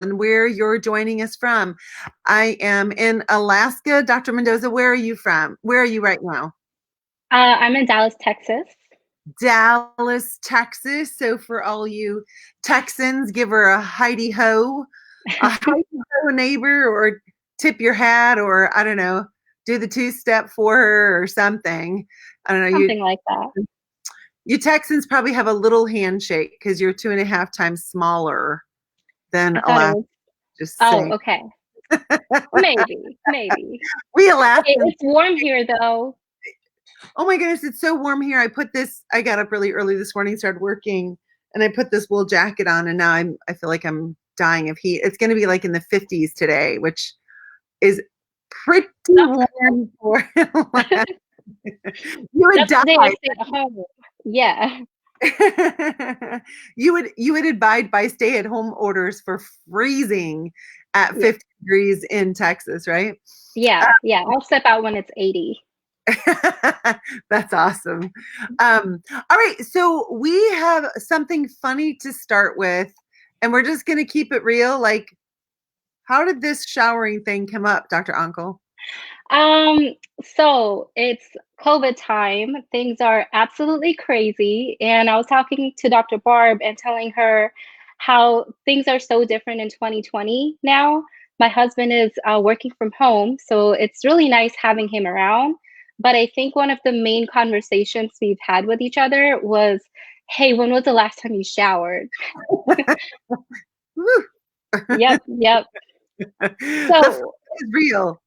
where you're joining us from. I am in Alaska. Dr. Mendoza, where are you from? Where are you right now? I'm in Dallas, Texas. Dallas, Texas. So for all you Texans, give her a Heidi Ho neighbor, or tip your hat, or I don't know, do the two step for her or something. I don't know. Something like that. You Texans probably have a little handshake because you're 2.5 times smaller than I thought it Alaska. was, Just oh, saying. okay. Maybe, maybe. We Alaskans. It's warm here though. Oh my goodness, it's so warm here. I got up really early this morning, started working, and I put this wool jacket on, and now I feel like I'm dying of heat. It's going to be like in the 50s today, which is pretty That's cool. warm for you would That's the day I die. stay at home. Yeah. You would abide by stay-at-home orders for freezing at Yeah. 50 degrees in Texas, right? Yeah. Yeah. I'll step out when it's 80. That's awesome. All right, so we have something funny to start with, and we're just going to keep it real. Like, how did this showering thing come up, Dr. Uncle? Um, so it's COVID time. Things are absolutely crazy. And I was talking to Dr. Barb and telling her how things are so different in 2020 now. My husband is working from home, so it's really nice having him around. But I think one of the main conversations we've had with each other was, hey, when was the last time you showered? Woo. Yep, yep. The fun So, is real.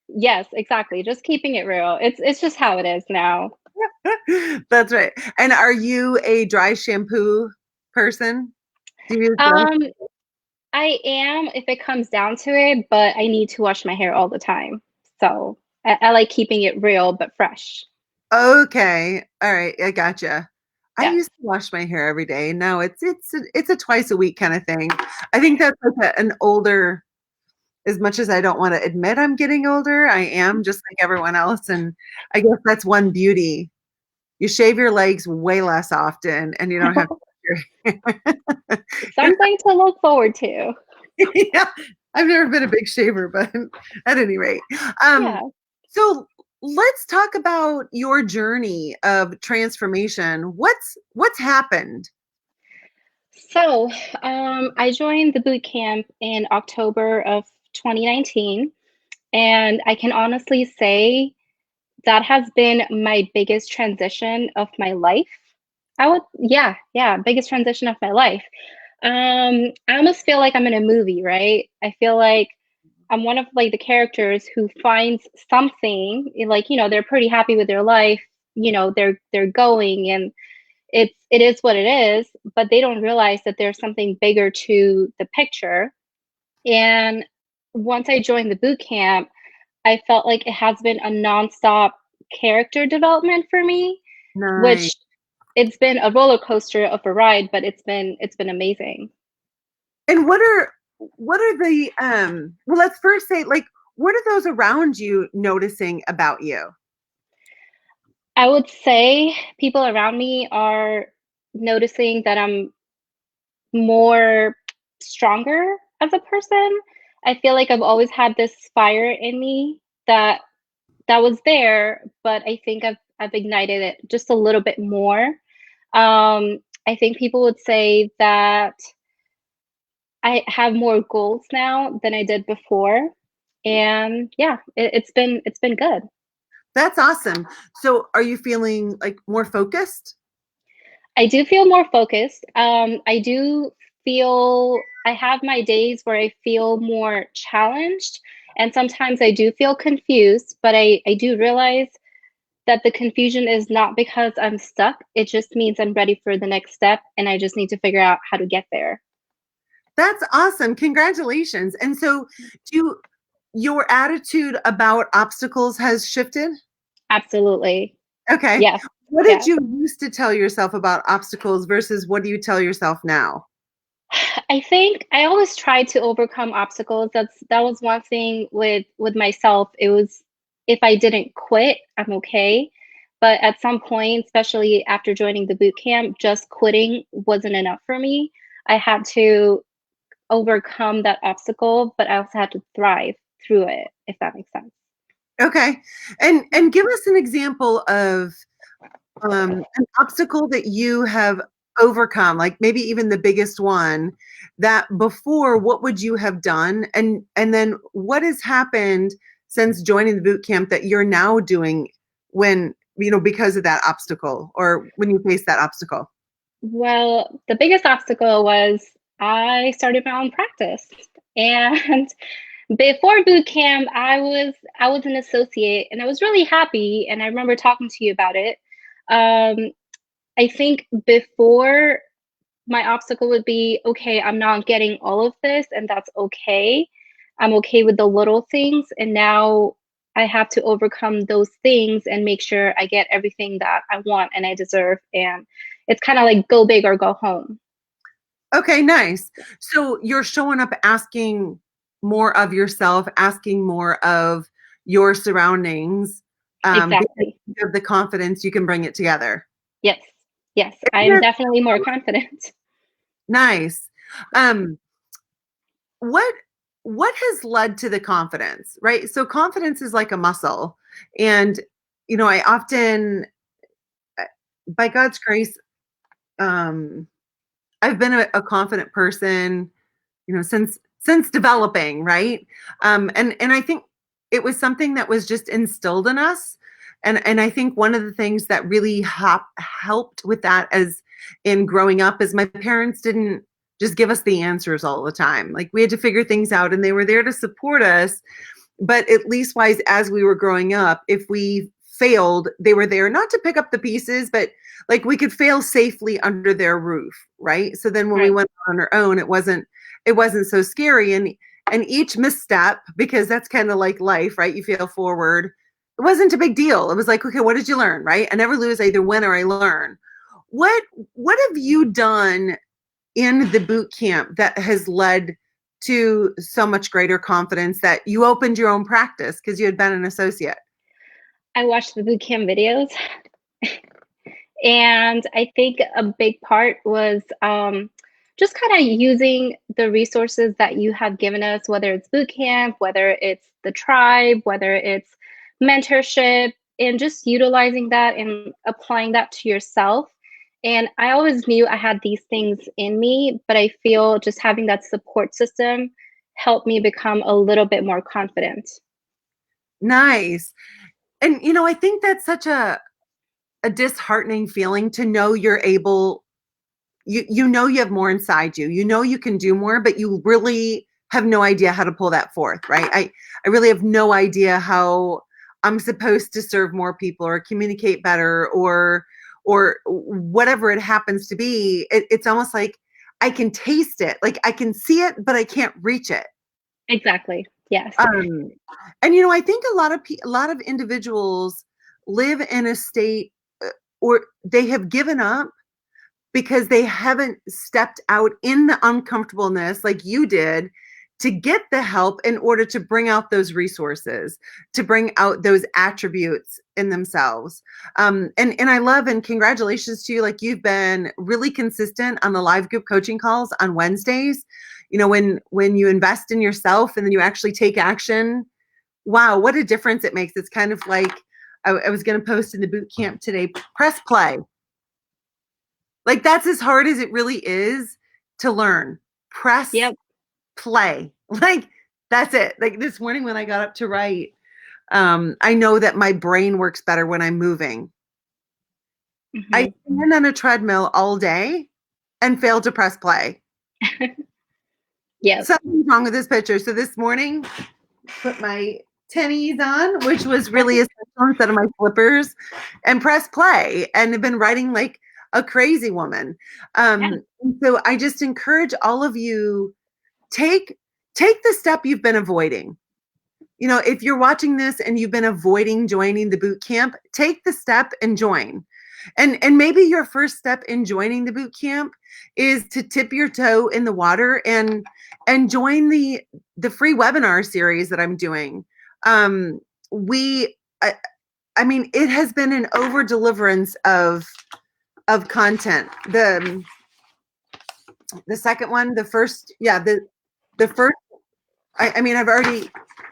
yes, exactly. Just keeping it real. It's just how it is now. That's right. And are you a dry shampoo person? Do you use dry? Um, I am if it comes down to it, but I need to wash my hair all the time. So I like keeping it real but fresh. Okay. All right. I gotcha. I Yes. used to wash my hair every day. Now it's a twice a week kind of thing. I think that's like an older, as much as I don't want to admit I'm getting older, I am just like everyone else. And I guess that's one beauty. You shave your legs way less often and you don't have to wash your hair. Something to look forward to. Yeah, I've never been a big shaver, but at any rate. Um, Yeah. so let's talk about your journey of transformation. What's happened? So I joined the boot camp in October of 2019, and I can honestly say that has been my biggest transition of my life. Yeah, biggest transition of my life. I almost feel like I'm in a movie, right? I feel like I'm one of like the characters who finds something, like, they're pretty happy with their life, they're going and it is what it is, but they don't realize that there's something bigger to the picture. And once I joined the boot camp, I felt like it has been a nonstop character development for me, Nice. which it's been a roller coaster of a ride, but it's been amazing. And what are the well, let's first say, like, what are those around you noticing about you? I would say people around me are noticing that I'm more stronger as a person. I feel like I've always had this fire in me that was there, but I think I've ignited it just a little bit more. I think people would say that I have more goals now than I did before. And yeah, it's been good. That's awesome. So are you feeling like more focused? I do feel more focused. I do feel I have my days where I feel more challenged, and sometimes I do feel confused, but I do realize that the confusion is not because I'm stuck. It just means I'm ready for the next step, and I just need to figure out how to get there. That's awesome. Congratulations. And so your attitude about obstacles has shifted? Absolutely. Okay. Yes. What did Yes. you used to tell yourself about obstacles versus what do you tell yourself now? I think I always try to overcome obstacles. That was one thing with myself. It was if I didn't quit, I'm okay. But at some point, especially after joining the boot camp, just quitting wasn't enough for me. I had to overcome that obstacle, but I also had to thrive through it, if that makes sense. Okay. And give us an example of an obstacle that you have overcome, like maybe even the biggest one that before, what would you have done? And then what has happened since joining the boot camp that you're now doing when, because of that obstacle or when you face that obstacle? Well, the biggest obstacle was I started my own practice. And before boot camp, I was an associate and I was really happy and I remember talking to you about it. Um, I think before my obstacle would be, okay, I'm not getting all of this and that's okay. I'm okay with the little things and now I have to overcome those things and make sure I get everything that I want and I deserve, and it's kind of like go big or go home. Okay, nice. So you're showing up asking more of yourself, asking more of your surroundings, because Exactly. you have the confidence you can bring it together. Yes. Yes, I Isn't am that definitely more confident. nice? Um, what what has led to the confidence, right? So confidence is like a muscle, and I often, uh, by God's grace, um, I've been a confident person, since developing, right? And I think it was something that was just instilled in us. And I think one of the things that really helped with that as in growing up is my parents didn't just give us the answers all the time. Like we had to figure things out and they were there to support us, but at least wise as we were growing up, if we failed, they were there not to pick up the pieces, but like we could fail safely under their roof, right? So then when we Right. went on our own, it wasn't so scary. And each misstep, because that's kind of like life, right? You fail forward. It wasn't a big deal. It was like, okay, what did you learn, right? I never lose, I either win or I learn. What what have you done in the boot camp that has led to so much greater confidence that you opened your own practice because you had been an associate? I watched the boot camp videos. And I think a big part was just kind of using the resources that you have given us, whether it's boot camp, whether it's the tribe, whether it's mentorship, and just utilizing that and applying that to yourself. And I always knew I had these things in me, but I feel just having that support system helped me become a little bit more confident. Nice. And I think that's such a disheartening feeling to know you're able, you have more inside you. You know you can do more, but you really have no idea how to pull that forth, right? I really have no idea how I'm supposed to serve more people or communicate better or whatever it happens to be. It's almost like I can taste it, like I can see it, but I can't reach it. Exactly. Yes. Um, and I think a lot of individuals live in a state, or they have given up because they haven't stepped out in the uncomfortableness like you did to get the help in order to bring out those resources, to bring out those attributes in themselves. And I love, and congratulations to you. Like you've been really consistent on the live group coaching calls on Wednesdays. When you invest in yourself and then you actually take action, wow, what a difference it makes. It's kind of like I was going to post in the boot camp today, press play. Like that's as hard as it really is to learn. Press Yep. play. Like that's it. Like this morning when I got up to write, I know that my brain works better when I'm moving. I Hmm. stand on a treadmill all day and fail to press play. Yep. Something's wrong with this picture. So this morning, put my tennies on, which was really essential instead of my slippers, and press play. And have been writing like a crazy woman. Yeah. And so I just encourage all of you, take take the step you've been avoiding. If you're watching this and you've been avoiding joining the boot camp, take the step and join. And maybe your first step in joining the boot camp is to tip your toe in the water and join the free webinar series that I'm doing. We I mean, it has been an over deliverance of content. The second one, the first, yeah, The first, I mean,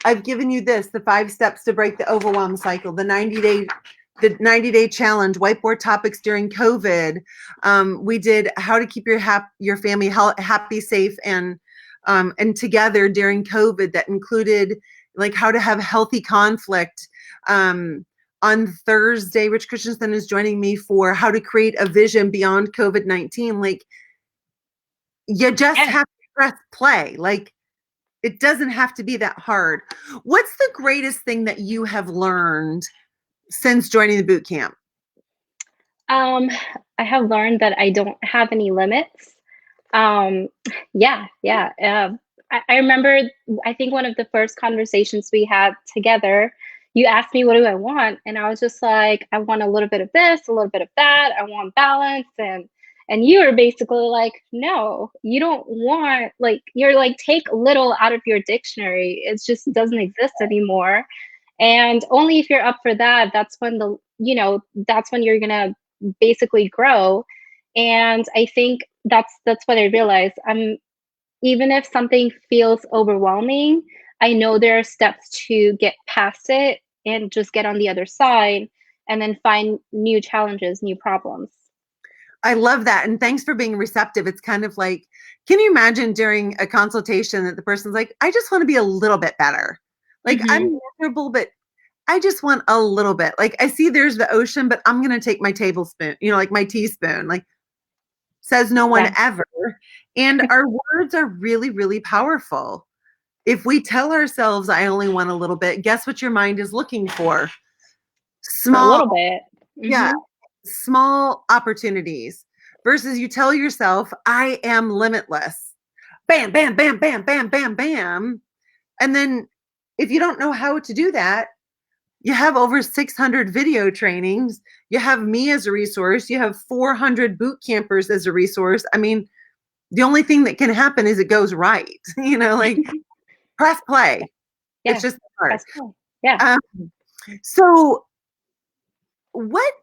I've given you this, the 5 steps to break the overwhelm cycle, the 90-day challenge, whiteboard topics during COVID. We did how to keep your family happy, safe, and together during COVID. That included like how to have healthy conflict. On Thursday, Rich Christensen is joining me for how to create a vision beyond COVID-19. Like, you just Yeah. have to press play. Like, it doesn't have to be that hard. What's the greatest thing that you have learned since joining the boot camp? Um, I have learned that I don't have any limits. Um, yeah, yeah. I remember, I think one of the first conversations we had together, you asked me, what do I want? And I was just like, I want a little bit of this, a little bit of that. I want balance. And you were basically like, no, you don't want, like, you're like, take little out of your dictionary. It just doesn't exist anymore. And only if you're up for that, that's when that's when you're gonna basically grow. And I think that's what I realized. Even if something feels overwhelming, I know there are steps to get past it and just get on the other side and then find new challenges, new problems. I love that. And thanks for being receptive. It's kind of like, can you imagine during a consultation that the person's like, I just want to be a little bit better. Like, Hmm. I'm miserable, but I just want a little bit. Like, I see there's the ocean, but I'm going to take my tablespoon, like my teaspoon. Like, says no one Yeah. ever. And our words are really, really powerful. If we tell ourselves, I only want a little bit, guess what your mind is looking for? For a Small, little bit. yeah, Hmm. small opportunities versus you tell yourself, I am limitless. Bam, bam, bam, bam, bam, bam, bam. And then if you don't know how to do that, you have over 600 video trainings. You have me as a resource. You have 400 boot campers as a resource. I mean, the only thing that can happen is it goes right. Like press play. It's Yeah. just hard. That's cool. Yeah. Um, so what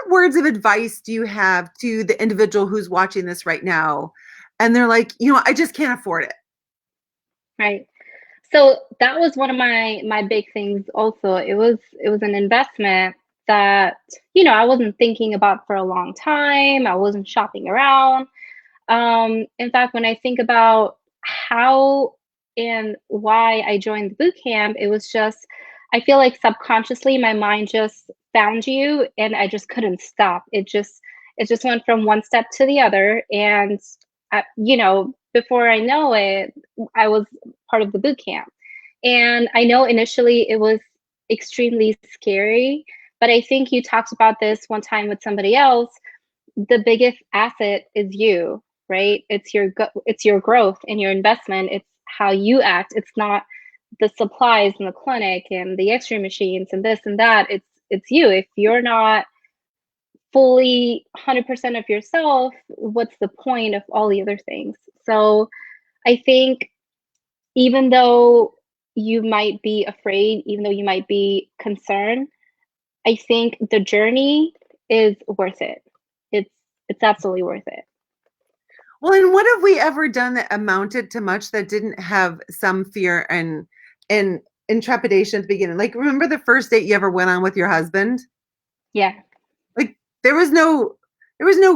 words of advice do you have to the individual who's watching this right now and they're like, I just can't afford it? Right. So that was one of my big things also. It was an investment that, I wasn't thinking about for a long time. I wasn't shopping around. In fact, when I think about how and why I joined the boot camp, it was just, I feel like subconsciously my mind just found you and I just couldn't stop. It just went from one step to the other. And, before I know it, I was part of the boot camp. And I know initially it was extremely scary, but I think you talked about this one time with somebody else. The biggest asset is you, right? It's your growth and your investment. It's how you act. It's not the supplies in the clinic and the X-ray machines and this and that. It's you. If you're not fully 100% of yourself, what's the point of all the other things? So I think even though you might be afraid, even though you might be concerned, I think the journey is worth it. It's it's absolutely worth it. Well, and what have we ever done that amounted to much that didn't have some fear and trepidation at the beginning? Like, remember the first date you ever went on with your husband? Yeah. Like, there was no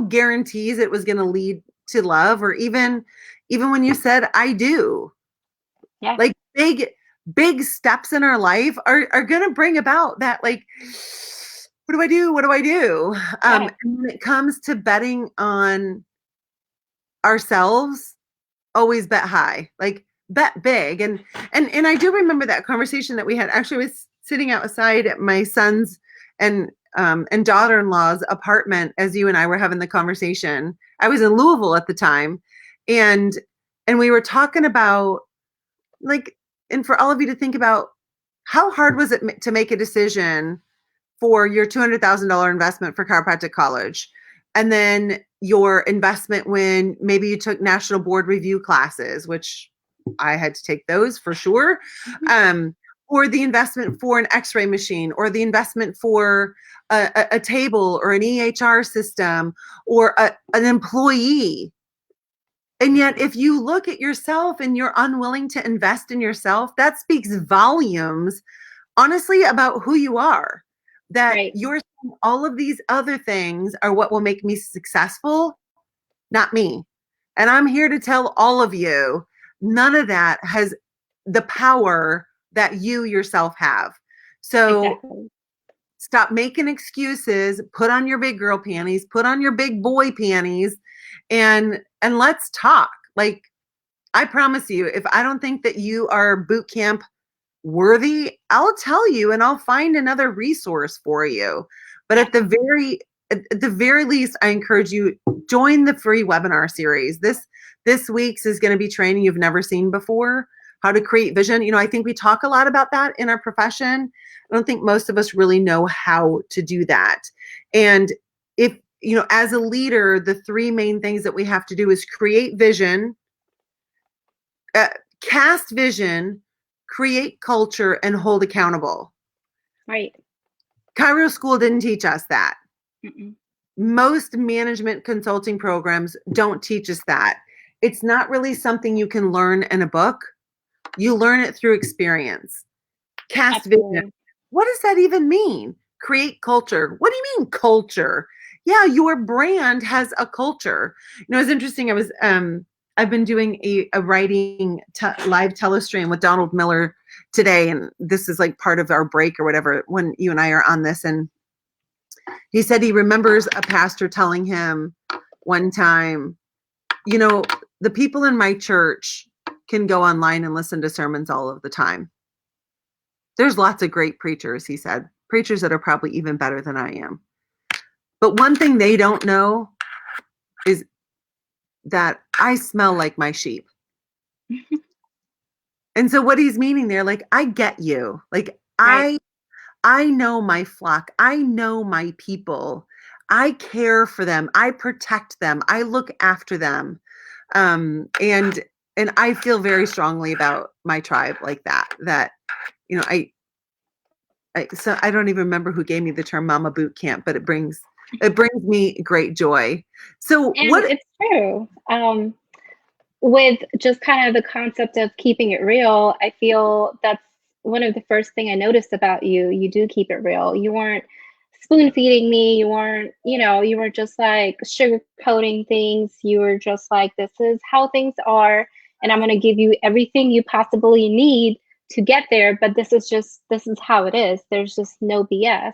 guarantees it was going to lead to love, or even when you said I do. Yeah. Like, big steps in our life are going to bring about that, like, what do I do? What do I do? Yeah. And when it comes to betting on ourselves, always bet high, like bet big. And I do remember that conversation that we had. Actually, I was sitting outside at my son's and daughter-in-law's apartment as you and I were having the conversation. I was in Louisville at the time, and we were talking about, like, and for all of you to think about, how hard was it to make a decision for your $200,000 investment for chiropractic college, and then your investment when maybe you took national board review classes, which I had to take those for sure, or the investment for an X-ray machine, or the investment for a table or an EHR system, or an employee. And yet, if you look at yourself and you're unwilling to invest in yourself, that speaks volumes, honestly, about who you are. That Right. you're saying all of these other things are what will make me successful, not me. And I'm here to tell all of you, none of that has the power that you yourself have. So Exactly. stop making excuses, put on your big girl panties, put on your big boy panties, and let's talk. Like, I promise you, if I don't think that you are boot camp worthy, I'll tell you and I'll find another resource for you. But Yeah. at the very least, I encourage you, join the free webinar series. This week's is going to be training you've never seen before, how to create vision. You know, I think we talk a lot about that in our profession. I don't think most of us really know how to do that. And if, you know, as a leader, the three main things that we have to do is create vision, uh, cast vision, create culture, and hold accountable. Right. Chiros School didn't teach us that. Mm-mm. Most management consulting programs don't teach us that. It's not really something you can learn in a book. You learn it through experience. Cast vision. Absolutely. What does that even mean? Create culture. What do you mean culture? Yeah, your brand has a culture. You know, it's interesting. I've been doing a writing live telestream with Donald Miller today, and this is like part of our break or whatever when you and I are on this. And he said he remembers a pastor telling him one time, you know, the people in my church can go online and listen to sermons all of the time. There's lots of great preachers, he said, preachers that are probably even better than I am. But one thing they don't know is that I smell like my sheep. And so what he's meaning there, like, I get you. Like, Right. I know my flock. I know my people. I care for them. I protect them. I look after them. And I feel very strongly about my tribe like that. That, you know, so I don't even remember who gave me the term mama boot camp, but it brings me great joy. So And what it's true. With just kind of the concept of keeping it real, I feel that's one of the first thing I noticed about you. You do keep it real. You weren't spoon feeding me. You weren't, you weren't just like sugarcoating things. You were just like, this is how things are, and I'm going to give you everything you possibly need to get there. But this is how it is. There's just no BS.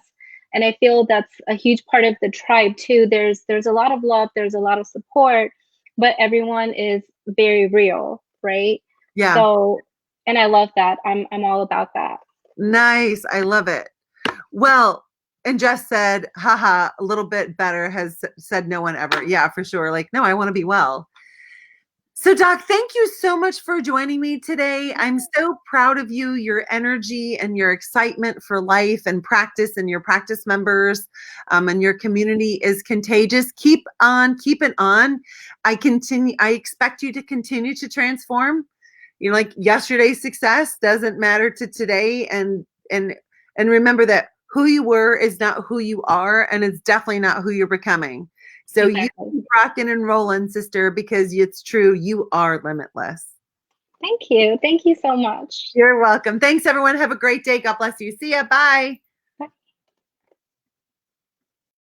And I feel that's a huge part of the tribe too. There's a lot of love. There's a lot of support, but everyone is very real, right? yeah, So, and I love that. I'm all about that. nice. I love it. Well, and Jess said, haha, a little bit better has said no one ever. Yeah, for sure. Like, no, I want to be well. So, Doc, thank you so much for joining me today. I'm so proud of you, your energy and your excitement for life and practice, and your practice members, and your community is contagious. Keep on, keep it on. I expect you to continue to transform. You know, like yesterday's success doesn't matter to today, and remember that who you were is not who you are, and it's definitely not who you're becoming. So you Exactly. keep rocking and rolling, sister, because it's true. You are limitless. Thank you. Thank you so much. You're welcome. Thanks, everyone. Have a great day. God bless you. See ya. Bye.